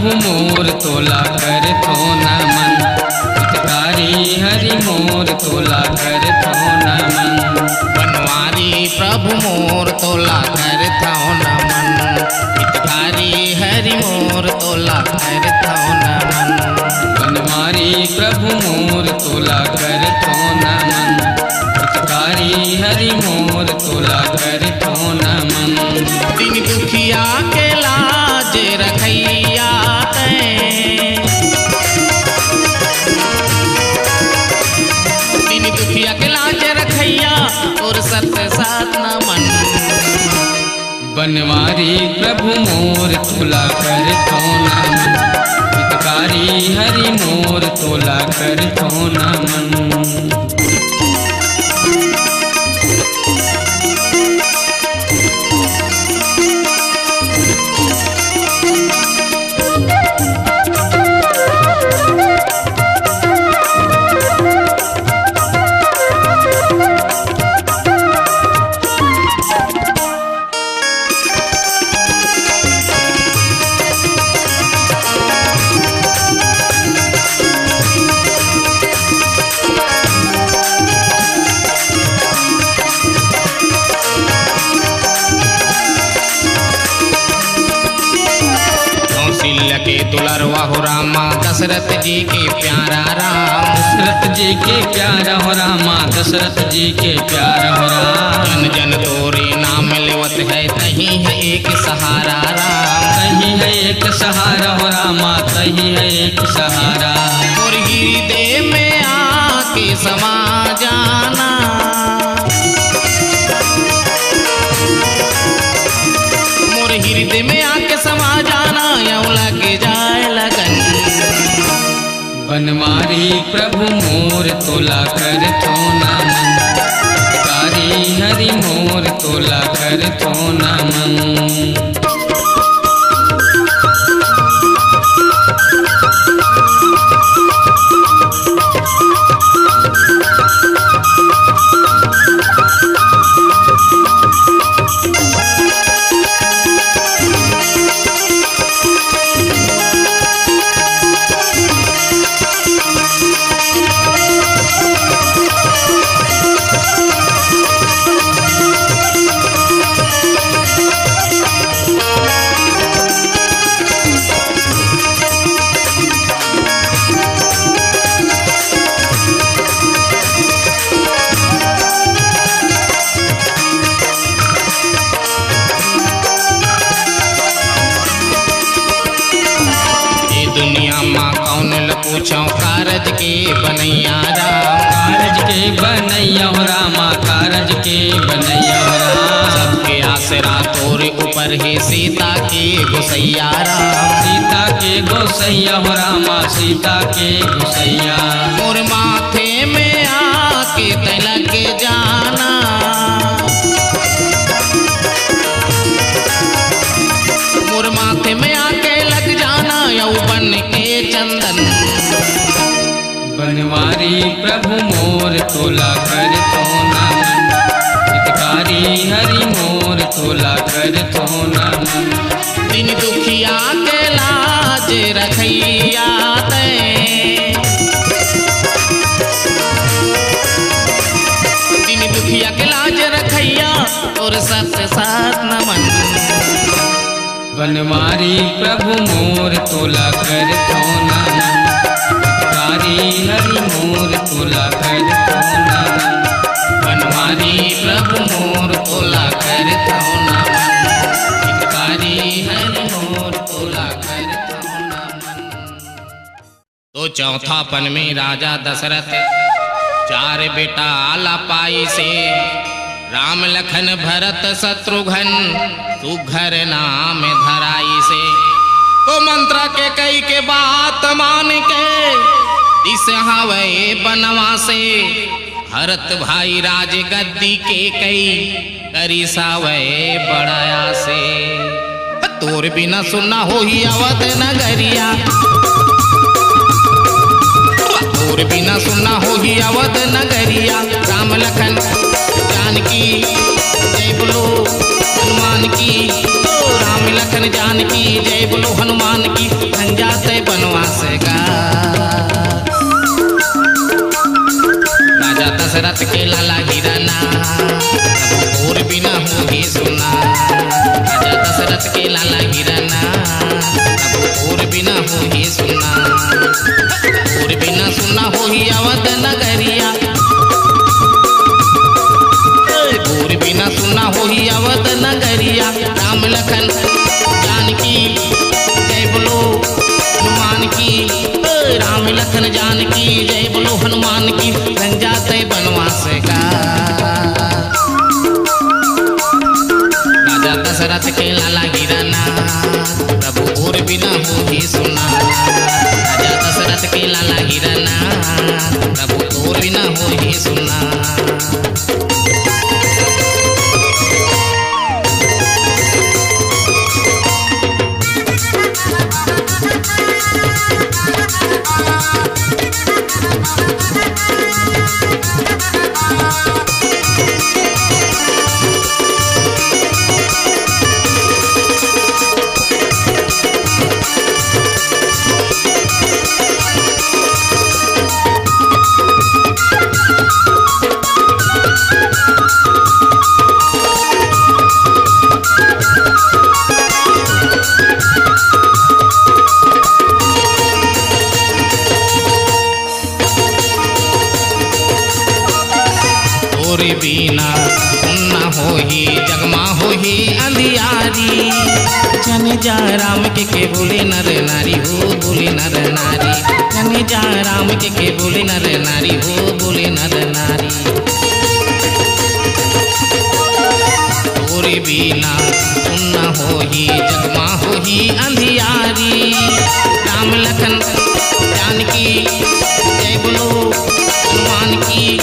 प्रभु मोर तोला कर थो नमन। हितकारी हरि मोर तोला कर थो नमन। बनवारी प्रभु मोर तोला कर थो नमन। हितकारी हरि मोर तोला कर थो नमन। बनवारी प्रभु मोर तोला कर थो नमन। हितकारी हरि मोर तोला कर थो नमन। दिन दुखिया के लाज रखैया दिन दुखिया के लाज रखैया और सत्य साथ नमन। बनवारी प्रभु मोर तोला कर थो नमन। हितकारी हरि मोर तोला कर थो नमन। के दुलरवा हो रामा दशरथ जी के प्यारा राम। दशरथ जी के प्यारा हो रामा दशरथ जी के प्यारा हो राम। जन जन तोरे नाम लेवत है तही है एक सहारा राम। तही है एक सहारा हो रामा तही है एक सहारा। और हृदय में आके समा जाना। मोर हृदय में आके समा जाना यूं लगे जाए लगन। बनवारी प्रभु मोर तोला कर थो नमन। हितकारी हरि मोर तोला कर थो नमन। पूछो कारज के बनैया राम। कारज के बनैया हो रामा कारज के बनैया हो राम। सबके आसरा तोरे ऊपर है सीता के गोसैया राम। सीता के गोसैया हो रामा सीता के गोसैया। मोर माथे में आके तलक जाना। मोर माथे में आके लग जाना यौवन के चंदन। बनवारी प्रभु मोर तोला कर थो नमन। हितकारी हरि मोर तोला कर थो नमन। दिन दुखिया के लाज रखैया दिन दुखिया के लाज रखैया और सत्य साथ नमन। बनवारी प्रभु मोर तोला कर थो नमन। हितकारी हरि मोर तोला कर थो नमन। बनवारी प्रभु मोर तोला कर थो नमन। हितकारी हरि मोर तोला कर थो नमन। तो चौथापन में राजा दशरथ चार बेटा आला पाई से। राम लखन भरत शत्रुघ्न सुघर नाम धराई से। तो मंत्र के कई के बात मान के दिस हवे बनवा से। भरत भाई राज गद्दी के कई करी सावे बड़ाया से। तोर बिना सुनना हो ही अवध नगरिया। तोर बिना सुनना हो ही अवध नगरिया। राम लखन जानकी जय बोलो हनुमान की। राम लखन जानकी जय बोलो हनुमान की। हो ही सुना, और बिना सुना हो ही अवध नगरिया, और बिना सुना हो ही अवध नगरिया। राम लखन जानकी जय बोलो हनुमान की, राम लखन जानकी जय बोलो हनुमान की। बन जाते बनवास का राजा दशरथ के लाला गिराना, प्रभु और बिना हो ही सुना, राजा दशरथ के लाला गिराना, प्रभु और बिना हो ही सुना। बिना सुनना हो ही जगमा हो ही अंधियारी, जन जा राम के बोले नर नारी हो बोले नर नारी, जन जा राम के बोले नर नारी हो बोले नर नारी। और बिना सुनना हो ही जगमा हो ही अंधियारी, राम लखन जानकी जय बोलो हनुमान की,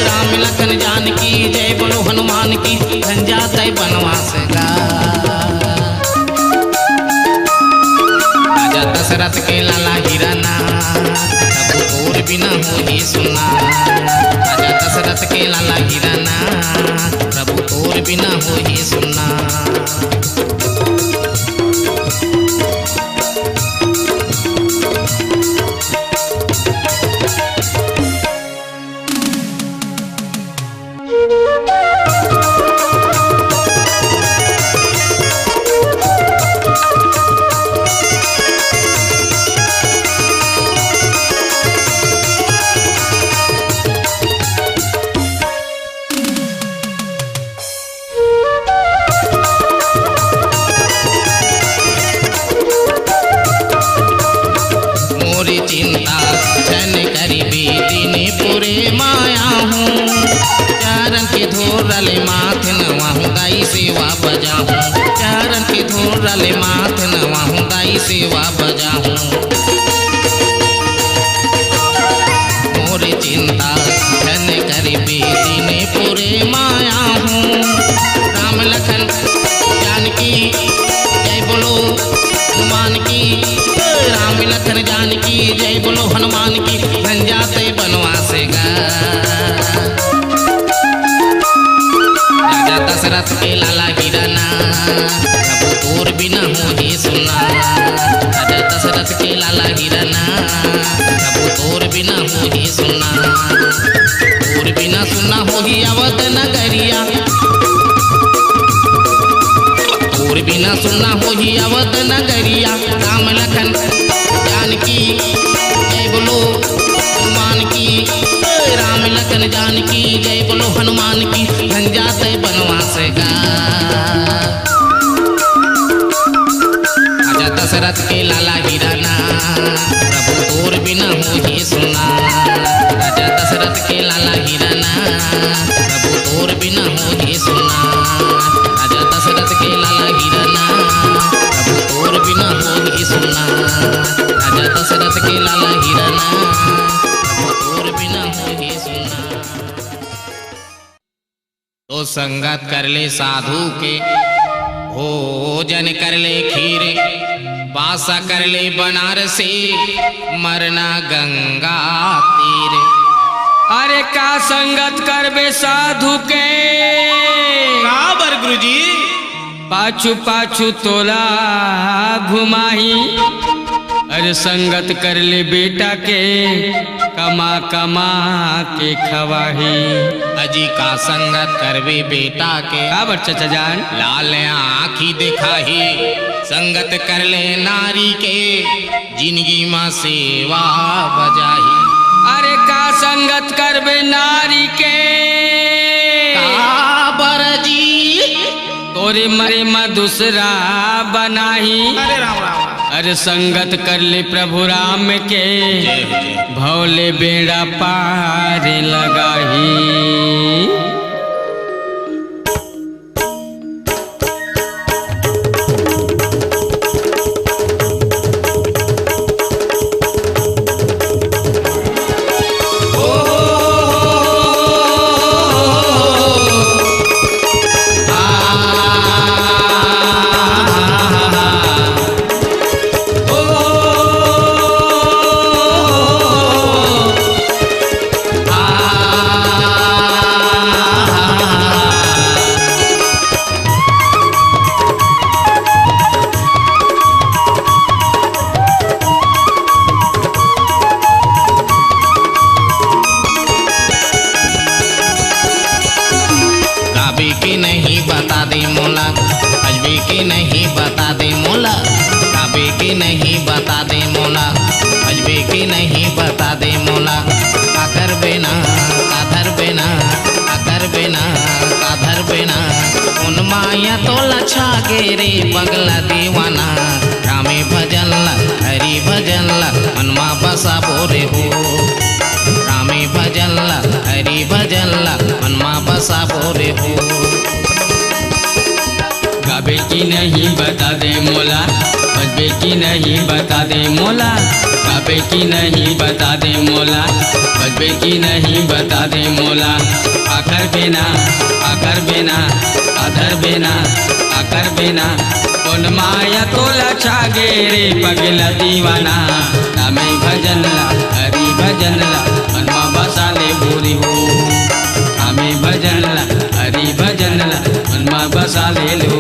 राम लखन जानकी जय बोलो हनुमान की। बन जाते बनवास का राजा दशरथ के लाला गिराना, प्रभु और बिना हो ही सुना, राजा दशरथ के लाला गिराना, प्रभु और बिना हो ही सुना। चिंता जन करीबी दिन पूरे माया हूँ, चरण के धोरल माथ नवाहूँ दाई सेवा बजाहूँ, चरण के धोरल माथ नवाहूँ दाई सेवा बजाहूँ। मोर चिंता जन करीबी दिन पूरे माया हूँ, राम लखन जानकी जय बोलो हनुमान की, राम लखन जानकी जय बोलो हनुमान की। बन जाते बनवास का राजा दशरथ के लाला गिराना, प्रभु और बिना हो ही सुना, राजा दशरथ के लाला गिराना, प्रभु और बिना हो ही सुना, और बिना सुना हो ही अवध नगरिया, और बिना सुना हो ही अवध नगरिया। राम लखन जानकी जय बोलो हनुमान की, राम लखन जानकी जय बोलो हनुमान की। बन जाते बनवास का राजा दशरथ के लाला गिराना, प्रभु और बिना हो ही सुना, राजा दशरथ के लाला गिराना, प्रभु और बिना हो ही सुना, राजा दशरथ के लाला गिराना, प्रभु और बिना हो ही सुना, राजा दशरथ के लाला गिराना, प्रभु और बिना हो ही सुना। तो संगत कर ले साधु के, भोजन कर ले खीरे, वासा कर ले बनारसी, मरना गंगा तीरे। अरे का संगत करबे साधु के, का बर गुरुजी पाछू पाछू तोला घुमाही। अरे संगत कर ले बेटा के, कमा कमा के खवाही। अजी का संगत करवे बेटा के, काबर चचा जान लाल आँखी दिखाही। संगत कर ले नारी के, जिंदगी में सेवा बजाही। अरे का संगत करबे नारी के, काबर जी तोरे मरे में दूसरा बनाही। अरे राम राम। अरे संगत कर ले प्रभु राम के, जय हो, जय हो। भौले बेड़ा पार लगाही। के नहीं बता दे मोला, अजबे के नहीं बता दे मोला। काबे के नहीं बता दे मोला, अजबे के नहीं बता दे मोला। काकर बेना काधर बेना, काकर बेना काधर बेना। उन माया तो लछा गे रे पगला दीवाना। रामे भजन ला हरि भजन ला, मनमा बसा बोरे हो। रामे भजन ला हरि भजन ला, मनमा बसा बोरे हो। गाबे की नहीं बता दे मोला, बजबे की नहीं बता दे मोला। गाबे की नहीं बता दे मोला, बजबे की नहीं बता दे मोला। आकर बेना आकर बेना, आधर बेना आकर बेना। कौन माया तोला छागे रे पगला दीवाना। रामे भजन ला हरि भजन ला, मनमा बसा ले बोरी हो। रामे भजन ला हरि भजन ला, मनमा बसा ले लो।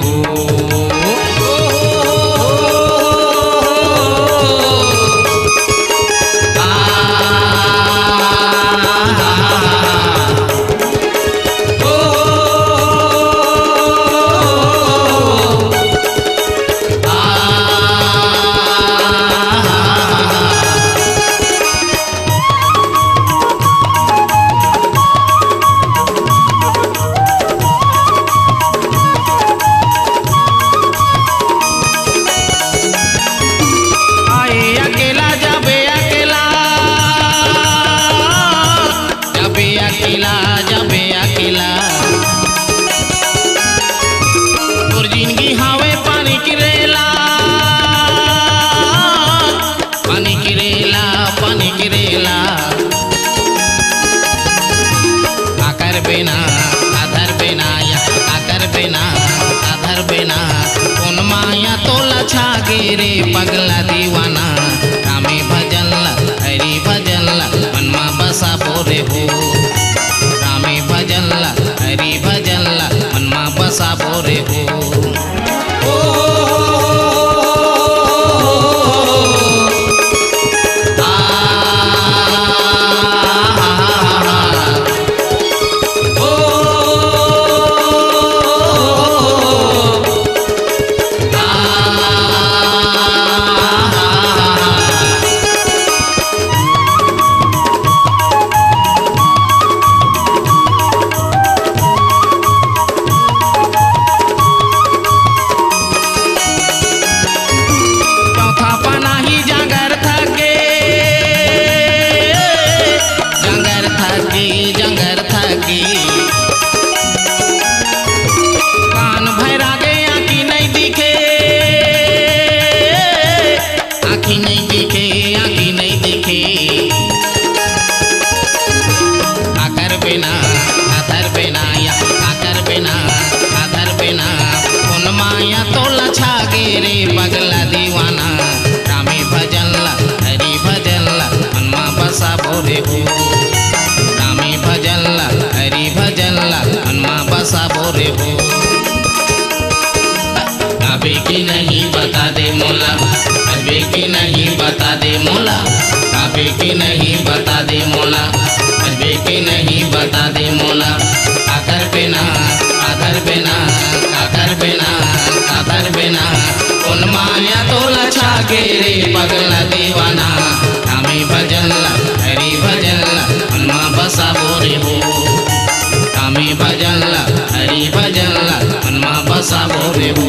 बेना आधर बेना या आकर बेना आधर बेना। कौन माया तोला छागे रे पगला दीवाना। रामे भजन ला हरि भजन ला, मनमा बसा बोरे हो। रामे भजन ला हरि भजन ला, मनमा बसा बोरे हो। कान भैरा गए आँखी नहीं दिखे, आँखी नहीं दिखे, आँखी नहीं दिखे। आकर बिना आधर बिना या आकर बिना आधर बिना। कौन माया तोला छागे रे पगला दीवाना। रामे भजन ला हरि भजन ला, मनमा बसा बोरे हो। रामे भजन ला हरि भजन ला, मनमा बसा बोरे हो। काबे की नहीं बता दे मोला, अजबे की नहीं बता दे मोला। काबे की नहीं बता दे मौला, बजबे की नहीं बता दे मौला। काकर बिना काकर बिना काकर बिना काकर बिना उन माया तो लछा के रे पगला दीवाना। हमें भजनला हरी भजनला हनुमा बसा बोरे हो, हमें भजनला हरी भजनला हनुमा बसा बोरे हो,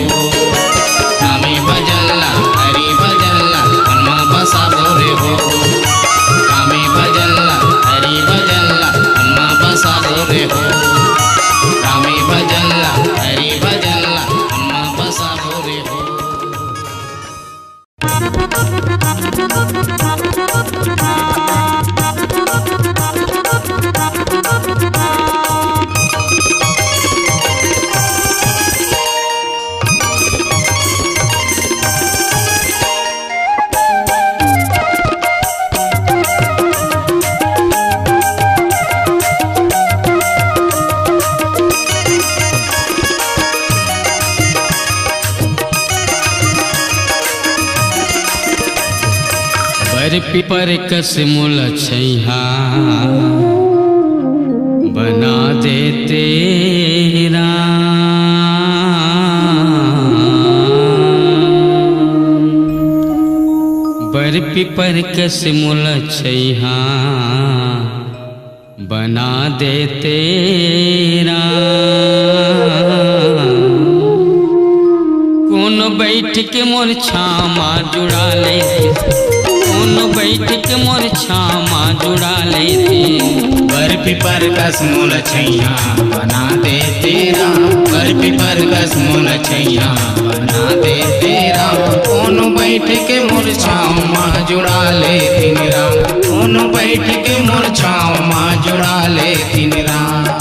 हमें भजनला हरी भजनला हनुमा बसा बोरे हो, हमें भजनला हरी भजनला हनुमा बसा बोरे हो, हमें भजनला हरी भजनला हनुमा बसा बोरे हो। बर पिपर कस मुल छैहा बना दे तेरा। बर पिपर कस मुल छैहा बना दे तेरा। कौन बैठ के मोर छामा जुड़ा ले, कौन बैठ के मोर छामा जुड़ा लेते। बर पिपर कस मुल छैया बना दे तेरा, बर पिपर कस मुल छैया बना दे तेरा। कौन बैठ के मोर छामा जुड़ा ले दिन रात, कौन बैठ के मोर छामा जुड़ा ले दिन रात।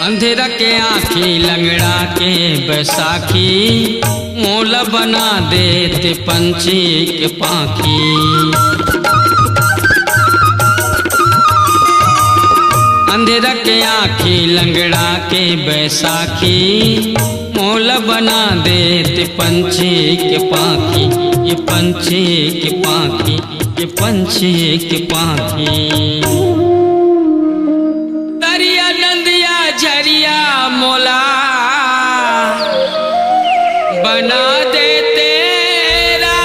अंधेरा के आँखी लंगड़ा के बैसाखी मोल बना देते पंछी के पाखी। अंधेरा के आँखी लंगड़ा के बैसाखी मोल बना देते पंछी के पाखी। ये पंछी के पाखी, ये पंछी के पाखी। दरिया नंदिया झरिया मोला बना दे तेरा।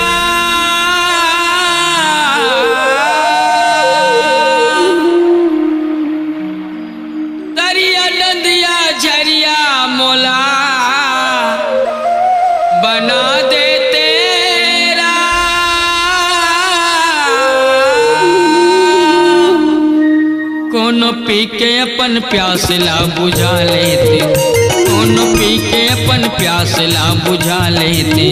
दरिया नंदिया झरिया मोला बना दे तेरा। कोनो पी के अपन प्यास ला बुझा लेते, कोनो पी के अपन प्यास ला बुझा लेते।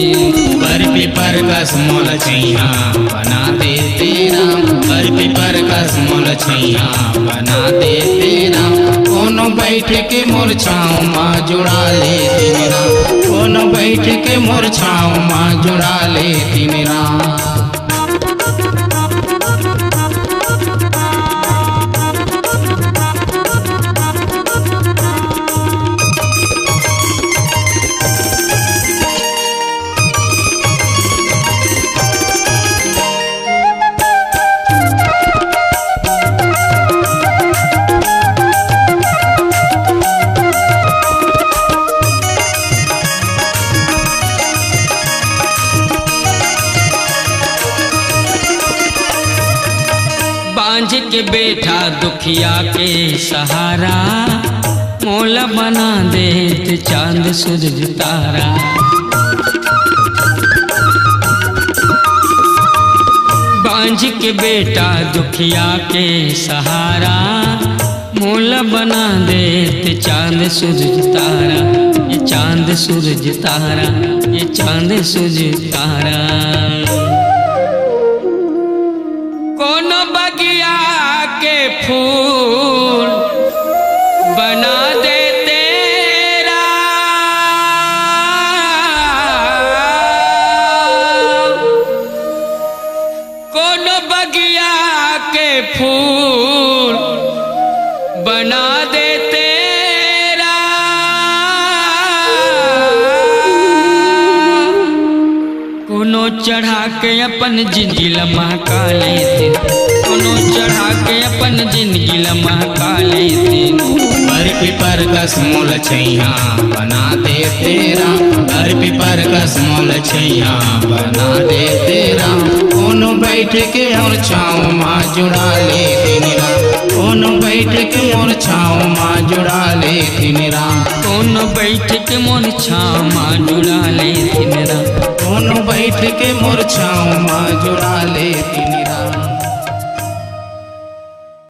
बर पिपर कस मुल छैया बना दे तेरा, बर पिपर कस मुल छैया बना दे तेरा। कोनो बैठ के मोर छाँव माँ जुड़ा ले दिन रात, कोनो बैठ के मोर छाँव माँ जुड़ा ले दिन रात। बांझ के बेटा दुखिया के सहारा मोल बना देते चांद सूरज तारा। बांझ के बेटा दुखिया के सहारा मोल बना देते चांद सूरज तारा। ये चांद सूरज तारा, ये चांद सूरज तारा। कौन बगिया के फूल बना दे तेरा, कौन बगिया के फूल बना दे तेरा, कोनो चढ़ा के अपन जिंदगी लमहका लेते, कोनो चढ़ा के अपन जिंदगी लमहका लेते। बर पिपर कसमोल छैया बना दे तेरा, बर पिपर कसमोल छैया बना दे तेरा। कोनो बैठ के और छाँव माँ जुड़ा ले दिन राम, कोनो बैठ के और छाँव माँ जुड़ा ले दिन राम, कोनो बैठ के मोर छाँव माँ जुड़ा ले दिन राम, कोनो बैठ के मोर छाँव माँ जुड़ा ले दिन राम।